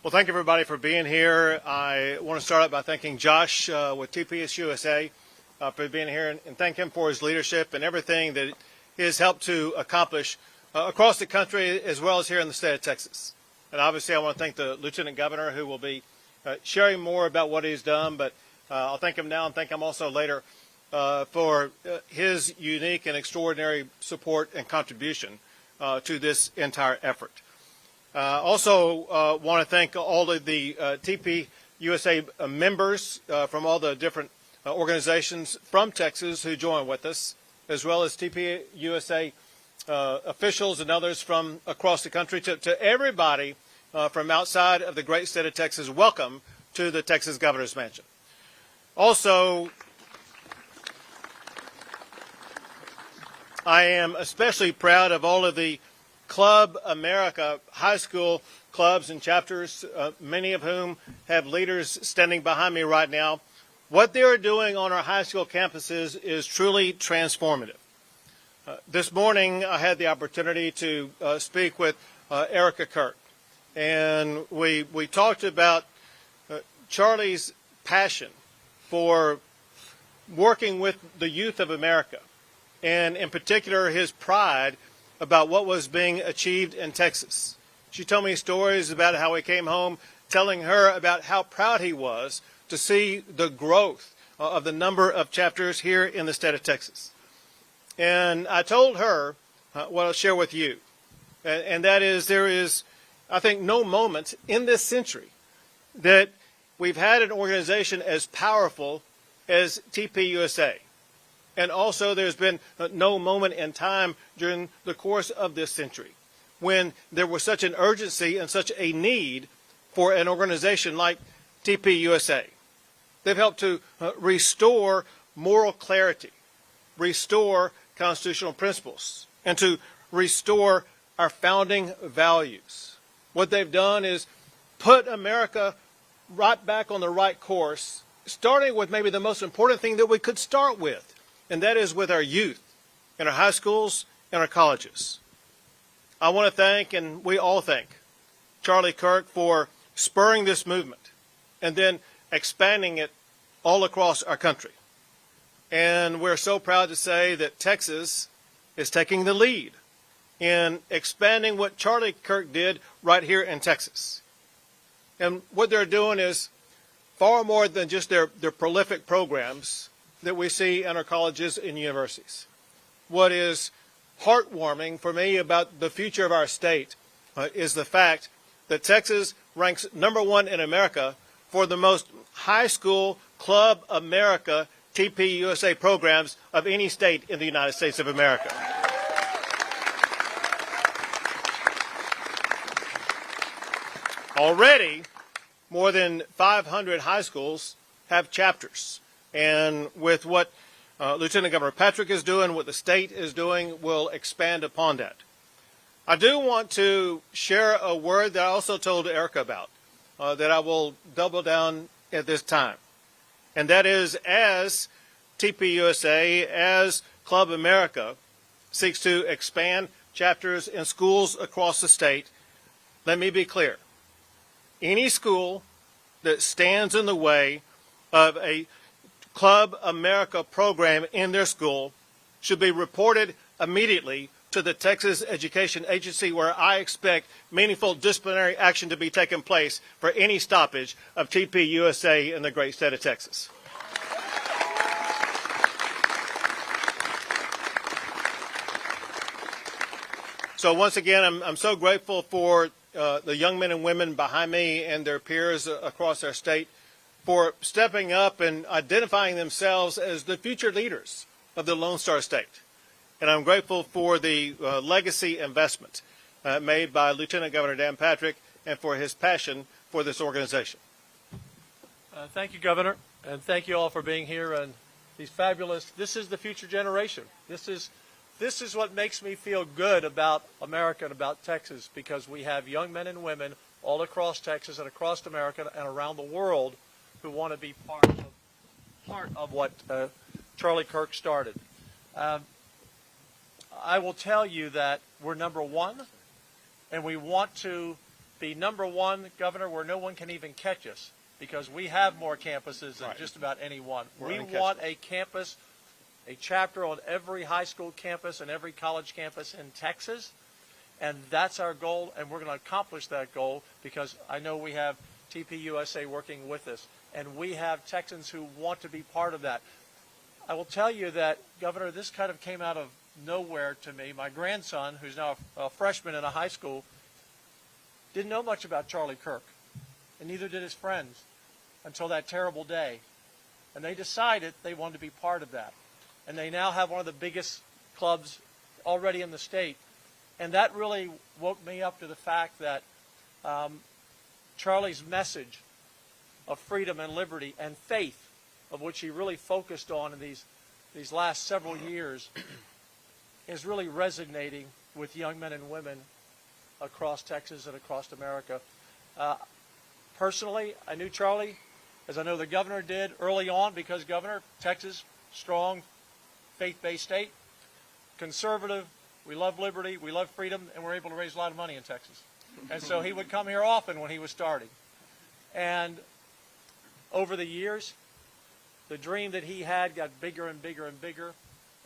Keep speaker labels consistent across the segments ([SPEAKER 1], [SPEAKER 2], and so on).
[SPEAKER 1] Well, thank you, everybody, for being here. I want to start out by thanking Josh with TPUSA for being here and thank him for his leadership and everything that he has helped to accomplish across the country as well as here in the state of Texas. And obviously, I want to thank the Lieutenant Governor, who will be sharing more about what he's done, but I'll thank him now and thank him also later for his unique and extraordinary support and contribution to this entire effort. Also want to thank all of the TPUSA members from all the different organizations from Texas who join with us, as well as TPUSA officials and others from across the country. To everybody from outside of the great state of Texas, welcome to the Texas Governor's Mansion. Also, I am especially proud of all of the Club America high school clubs and chapters, many of whom have leaders standing behind me right now. What they are doing on our high school campuses is truly transformative. This morning, I had the opportunity to speak with Erica Kirk, and we talked about Charlie's passion for working with the youth of America, and in particular, his pride about what was being achieved in Texas. She told me stories about how he came home telling her about how proud he was to see the growth of the number of chapters here in the state of Texas. And I told her what I'll share with you, and that is there is, I think, no moment in this century that we've had an organization as powerful as TPUSA. And also there's been no moment in time during the course of this century when there was such an urgency and such a need for an organization like TPUSA. They've helped to restore moral clarity, restore constitutional principles, and to restore our founding values. What they've done is put America right back on the right course, starting with maybe the most important thing that we could start with, and that is with our youth in our high schools and our colleges. I want to thank, and we all thank, Charlie Kirk for spurring this movement and then expanding it all across our country. And we're so proud to say that Texas is taking the lead in expanding what Charlie Kirk did right here in Texas. And what they're doing is far more than just their prolific programs that we see in our colleges and universities. What is heartwarming for me about the future of our state is the fact that Texas ranks #1 in America for the most high school Club America TPUSA programs of any state in the United States of America. Already, more than 500 high schools have chapters. And with what Lieutenant Governor Patrick is doing, what the state is doing, we'll expand upon that. I do want to share a word that I also told Erica about, that I will double down at this time. And that is, as TPUSA, as Club America seeks to expand chapters in schools across the state, let me be clear. Any school that stands in the way of a Club America program in their school should be reported immediately to the Texas Education Agency, where I expect meaningful disciplinary action to be taken place for any stoppage of TPUSA in the great state of Texas. So once again, I'm so grateful for the young men and women behind me and their peers across our state for stepping up and identifying themselves as the future leaders of the Lone Star State. And I'm grateful for the legacy investment made by Lieutenant Governor Dan Patrick and for his passion for this organization.
[SPEAKER 2] Thank you, Governor, and thank you all for being here. And these fabulous, this is the future generation. This is what makes me feel good about America and about Texas, because we have young men and women all across Texas and across America and around the world who want to be part of what Charlie Kirk started. I will tell you that we're #1, and we want to be number one, Governor, where no one can even catch us, because we have more campuses than just about any one. We want a campus, a chapter on every high school campus and every college campus in Texas, and that's our goal, and we're going to accomplish that goal because I know we have TPUSA working with us, and we have Texans who want to be part of that. I will tell you that, Governor, this kind of came out of nowhere to me. My grandson, who's now a freshman in a high school, didn't know much about Charlie Kirk, and neither did his friends until that terrible day. And they decided they wanted to be part of that. And they now have one of the biggest clubs already in the state. And that really woke me up to the fact that Charlie's message of freedom and liberty and faith, of which he really focused on in these last several years, is really resonating with young men and women across Texas and across America. Personally, I knew Charlie, as I know the governor did early on, because Governor, Texas, strong, faith-based state, conservative, we love liberty, we love freedom, and we're able to raise a lot of money in Texas. And so he would come here often when he was starting. And over the years, the dream that he had got bigger and bigger and bigger.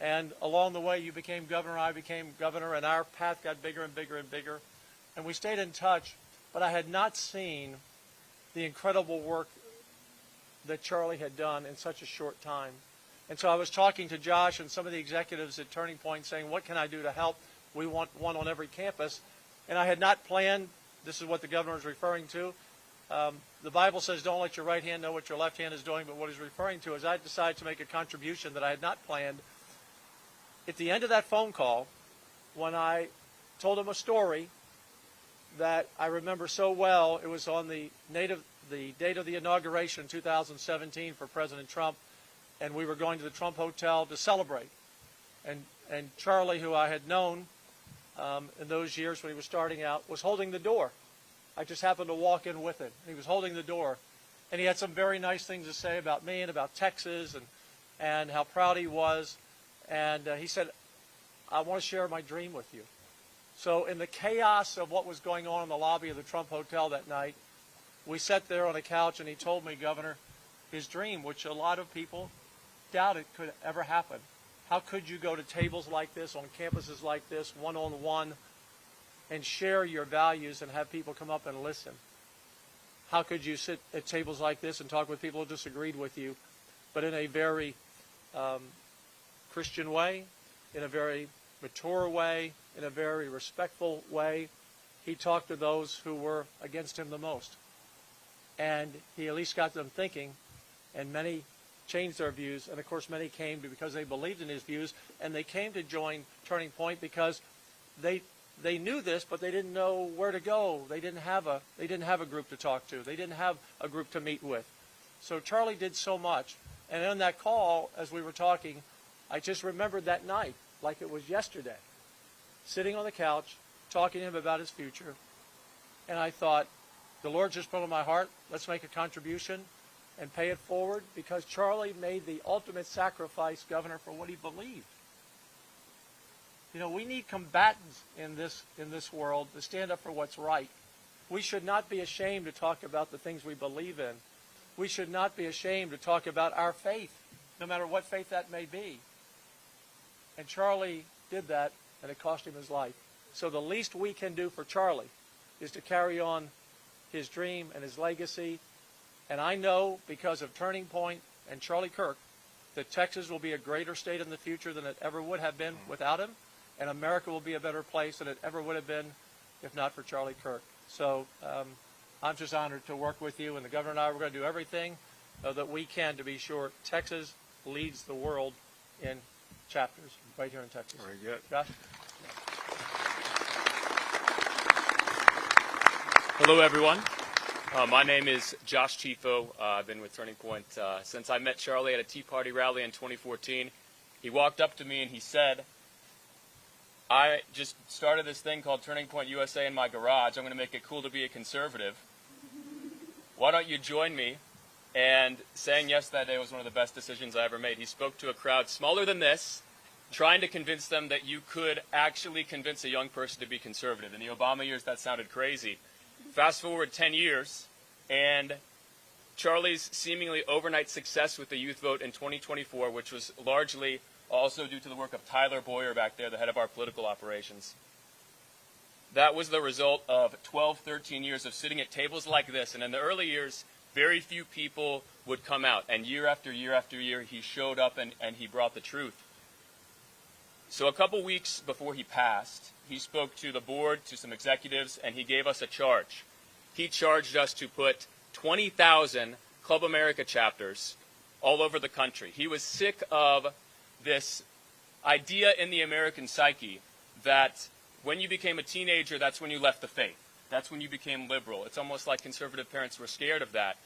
[SPEAKER 2] And along the way, you became governor, I became governor, and our path got bigger and bigger and bigger. And we stayed in touch, but I had not seen the incredible work that Charlie had done in such a short time. And so I was talking to Josh and some of the executives at Turning Point saying, what can I do to help? We want one on every campus. And I had not planned, this is what the governor is referring to. The Bible says don't let your right hand know what your left hand is doing, but what he's referring to is I decided to make a contribution that I had not planned. At the end of that phone call, when I told him a story that I remember so well, it was on the date of the inauguration in 2017 for President Trump, and we were going to the Trump Hotel to celebrate. And Charlie, who I had known in those years when he was starting out, was holding the door. I just happened to walk in with him. He was holding the door, and he had some very nice things to say about me and about Texas and how proud he was. And he said, I want to share my dream with you. So in the chaos of what was going on in the lobby of the Trump Hotel that night, we sat there on a couch, and he told me, Governor, his dream, which a lot of people doubted could ever happen. How could you go to tables like this, on campuses like this, one-on-one, and share your values and have people come up and listen? How could you sit at tables like this and talk with people who disagreed with you, but in a very Christian way, in a very mature way, in a very respectful way? He talked to those who were against him the most. And he at least got them thinking, and many changed their views, and of course many came because they believed in his views, and they came to join Turning Point because they knew this, but they didn't know where to go. They didn't have a group to talk to. They didn't have a group to meet with. So Charlie did so much. And on that call, as we were talking, I just remembered that night like it was yesterday, sitting on the couch, talking to him about his future. And I thought, the Lord just put on my heart, let's make a contribution and pay it forward, because Charlie made the ultimate sacrifice, Governor, for what he believed. You know, we need combatants in this world to stand up for what's right. We should not be ashamed to talk about the things we believe in. We should not be ashamed to talk about our faith, no matter what faith that may be. And Charlie did that, and it cost him his life. So the least we can do for Charlie is to carry on his dream and his legacy. And I know, because of Turning Point and Charlie Kirk, that Texas will be a greater state in the future than it ever would have been without him, and America will be a better place than it ever would have been if not for Charlie Kirk. So I'm just honored to work with you, and the governor and I, we're going to do everything that we can to be sure Texas leads the world in chapters right here in Texas.
[SPEAKER 1] Very good.
[SPEAKER 2] Josh?
[SPEAKER 3] Hello, everyone. My name is Josh Chifo. I've been with Turning Point since I met Charlie at a Tea Party rally in 2014. He walked up to me and he said, I just started this thing called Turning Point USA in my garage. I'm going to make it cool to be a conservative. Why don't you join me? And saying yes that day was one of the best decisions I ever made. He spoke to a crowd smaller than this, trying to convince them that you could actually convince a young person to be conservative. In the Obama years, that sounded crazy. Fast forward 10 years, and Charlie's seemingly overnight success with the youth vote in 2024, which was largely also due to the work of Tyler Boyer back there, the head of our political operations. That was the result of 12, 13 years of sitting at tables like this. And in the early years, very few people would come out. And year after year after year, he showed up and he brought the truth. So a couple weeks before he passed, he spoke to the board, to some executives, and he gave us a charge. He charged us to put 20,000 Club America chapters all over the country. He was sick of this idea in the American psyche that when you became a teenager, that's when you left the faith. That's when you became liberal. It's almost like conservative parents were scared of that.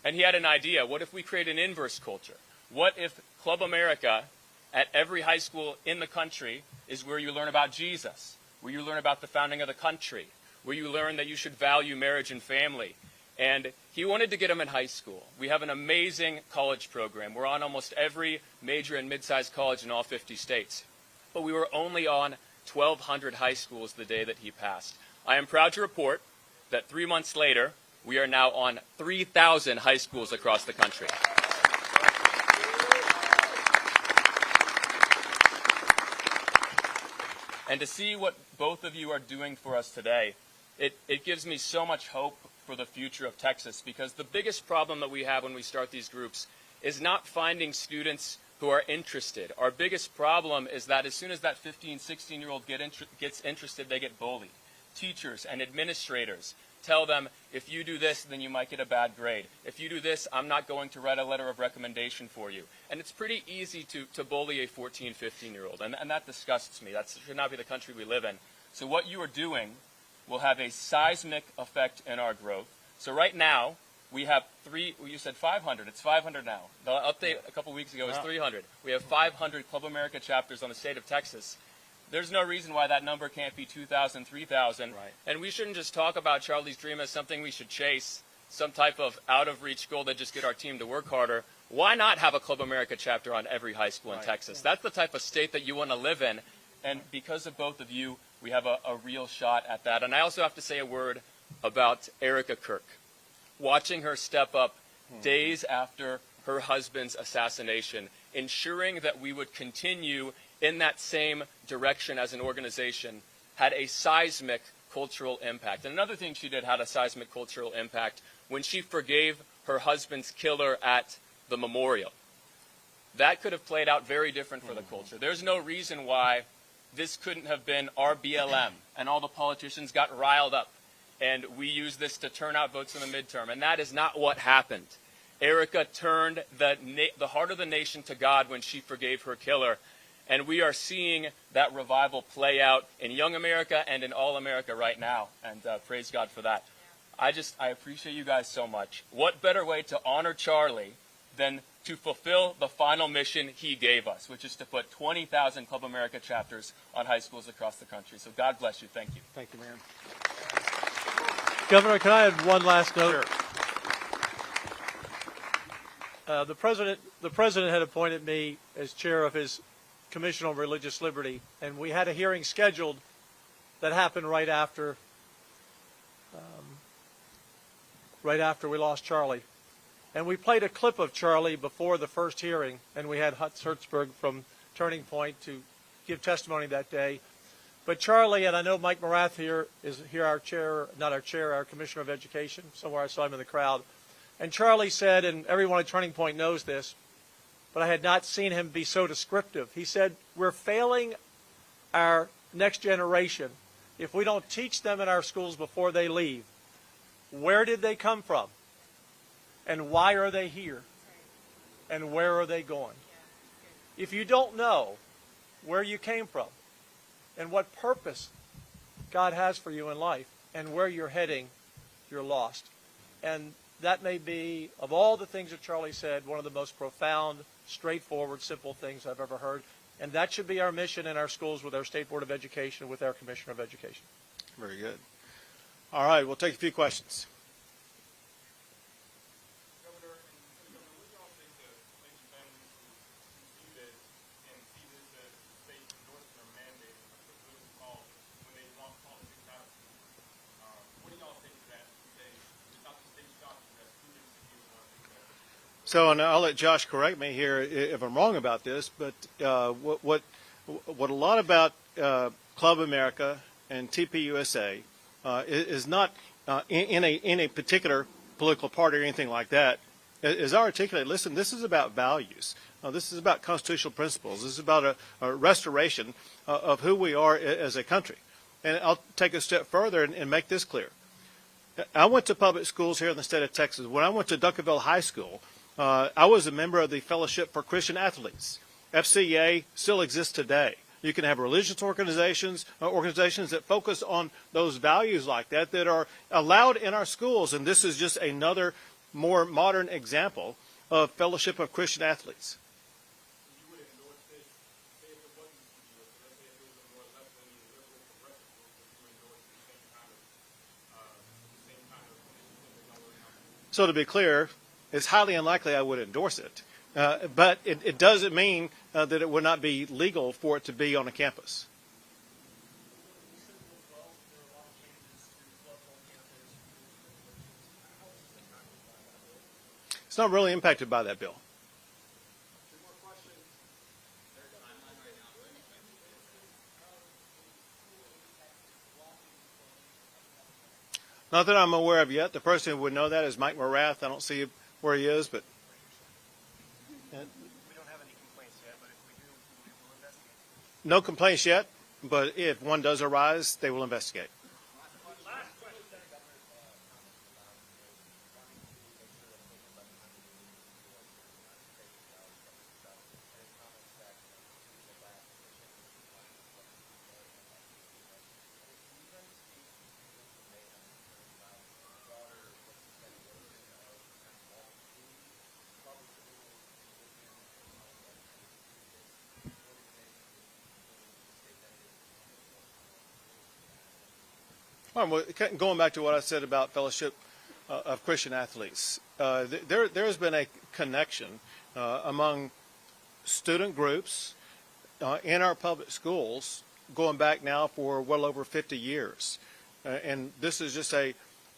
[SPEAKER 3] And he had an idea. What if we create an inverse culture? What if Club America at every high school in the country is where you learn about Jesus, where you learn about the founding of the country, where you learn that you should value marriage and family? And he wanted to get them in high school. We have an amazing college program. We're on almost every major and mid-sized college in all 50 states. But we were only on 1,200 high schools the day that he passed. I am proud to report that 3 months later, we are now on 3,000 high schools across the country. And to see what both of you are doing for us today, it gives me so much hope for the future of Texas, because the biggest problem that we have when we start these groups is not finding students who are interested. Our biggest problem is that as soon as that 15, 16-year-old gets interested, they get bullied. Teachers and administrators tell them, if you do this, then you might get a bad grade. If you do this, I'm not going to write a letter of recommendation for you. And it's pretty easy to bully a 14, 15-year-old, and that disgusts me. That should not be the country we live in. So what you are doing will have a seismic effect in our growth. So right now, we have you said 500. It's 500 now. The update a couple weeks ago was 300. We have 500 Club America chapters on the state of Texas. There's no reason why that number can't be 2,000, 3,000. Right. And we shouldn't just talk about Charlie's dream as something we should chase, some type of out-of-reach goal that just get our team to work harder. Why not have a Club America chapter on every high school in Texas? That's the type of state that you want to live in. And because of both of you, we have a real shot at that. And I also have to say a word about Erica Kirk. Watching her step up days after her husband's assassination, ensuring that we would continue in that same direction as an organization, had a seismic cultural impact. And another thing she did had a seismic cultural impact when she forgave her husband's killer at the memorial. That could have played out very different for the culture. There's no reason why this couldn't have been our BLM and all the politicians got riled up and we used this to turn out votes in the midterm. And that is not what happened. Erica turned the heart of the nation to God when she forgave her killer. And we are seeing that revival play out in young America and in all America right now. And praise God for that. I appreciate you guys so much. What better way to honor Charlie than to fulfill the final mission he gave us, which is to put 20,000 Club America chapters on high schools across the country. So God bless you. Thank you.
[SPEAKER 2] Thank you, man. Governor, can I add one last note?
[SPEAKER 3] Sure.
[SPEAKER 2] The president had appointed me as chair of his Commission on Religious Liberty, and we had a hearing scheduled that happened right after we lost Charlie. And we played a clip of Charlie before the first hearing, and we had Hutz Hertzberg from Turning Point to give testimony that day. But Charlie, and I know Mike Morath here is our chair, not our chair, our Commissioner of Education. Somewhere I saw him in the crowd. And Charlie said, and everyone at Turning Point knows this, but I had not seen him be so descriptive. He said, we're failing our next generation if we don't teach them in our schools before they leave. Where did they come from? And why are they here? And where are they going? If you don't know where you came from and what purpose God has for you in life and where you're heading, you're lost. And that may be, of all the things that Charlie said, one of the most profound, straightforward, simple things I've ever heard. And that should be our mission in our schools with our State Board of Education, with our Commissioner of Education.
[SPEAKER 1] Very good. All right, we'll take a few questions. So, and I'll let Josh correct me here if I'm wrong about this, but what a lot about Club America and TPUSA is not in a particular political party or anything like that. As I articulate, listen, this is about values. This is about constitutional principles. This is about a restoration of who we are as a country. And I'll take a step further and make this clear. I went to public schools here in the state of Texas. When I went to Duncanville High School, I was a member of the Fellowship for Christian Athletes. FCA still exists today. You can have religious organizations that focus on those values like that are allowed in our schools. And this is just another more modern example of Fellowship of Christian Athletes. So to be clear, it's highly unlikely I would endorse it. But it doesn't mean that it would not be legal for it to be on a campus. It's not really impacted by that bill. Not that I'm aware of yet. The person who would know that is Mike Morath. I don't see where he is, but
[SPEAKER 4] We don't have any complaints yet, but if we do, we will investigate.
[SPEAKER 1] no complaints yet. But if one does arise, they will investigate. All right, well, going back to what I said about Fellowship of Christian Athletes, there's been a connection among student groups in our public schools going back now for well over 50 years. And this is just a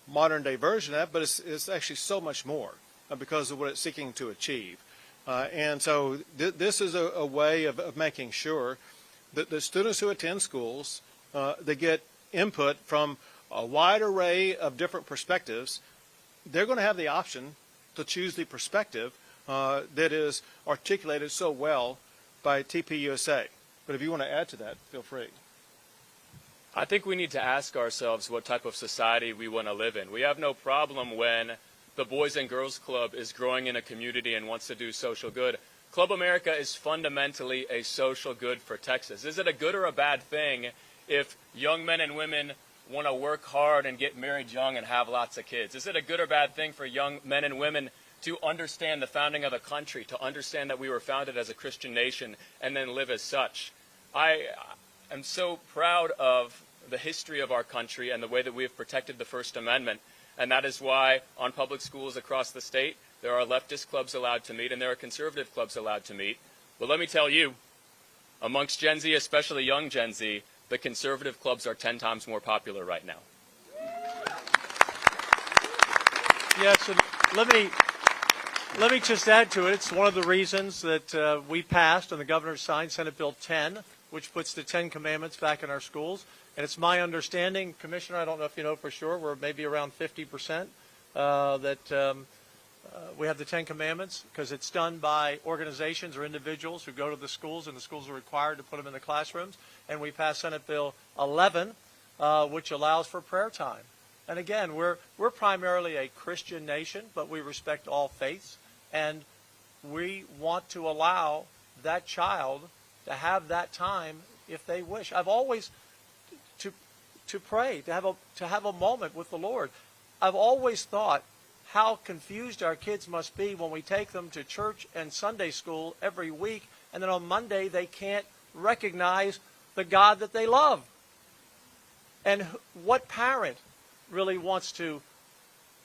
[SPEAKER 1] modern day version of that, but it's actually so much more because of what it's seeking to achieve. And so this is a way of making sure that the students who attend schools, they get input from a wide array of different perspectives. They're going to have the option to choose the perspective that is articulated so well by TPUSA. But if you want to add to that, feel free.
[SPEAKER 3] I think we need to ask ourselves what type of society we want to live in. We have no problem when the Boys and Girls Club is growing in a community and wants to do social good. Club America is fundamentally a social good for Texas. Is it a good or a bad thing if young men and women want to work hard and get married young and have lots of kids? Is it a good or bad thing for young men and women to understand the founding of the country, to understand that we were founded as a Christian nation and then live as such? I am so proud of the history of our country and the way that we have protected the First Amendment. And that is why on public schools across the state, there are leftist clubs allowed to meet and there are conservative clubs allowed to meet. But let me tell you, amongst Gen Z, especially young Gen Z, the conservative clubs are 10 times more popular right now.
[SPEAKER 2] Yes, and let me just add to it. It's one of the reasons that we passed and the governor signed Senate Bill 10, which puts the 10 Commandments back in our schools. And it's my understanding, Commissioner, I don't know if you know for sure, we're maybe around 50% that we have the 10 Commandments, because it's done by organizations or individuals who go to the schools, and the schools are required to put them in the classrooms. And we passed Senate Bill 11, which allows for prayer time. And again, we're primarily a Christian nation, but we respect all faiths, and we want to allow that child to have that time if they wish. I've always to pray, to have a moment with the Lord. I've always thought how confused our kids must be when we take them to church and Sunday school every week, and then on Monday they can't recognize the God that they love. And what parent really wants to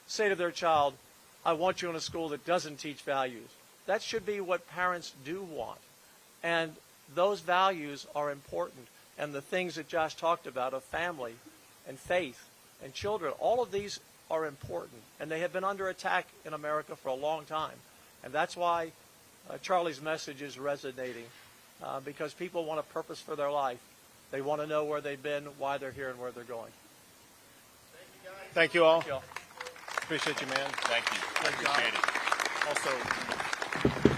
[SPEAKER 2] say to their child, I want you in a school that doesn't teach values? That should be what parents do want. And those values are important. And the things that Josh talked about of family and faith and children, all of these are important. And they have been under attack in America for a long time. And that's why Charlie's message is resonating, because people want a purpose for their life. They want to know where they've been, why they're here, and where they're going.
[SPEAKER 1] Thank you all.
[SPEAKER 2] Thank you all.
[SPEAKER 1] Appreciate you, man.
[SPEAKER 3] Thank you. I appreciate it.
[SPEAKER 1] Also,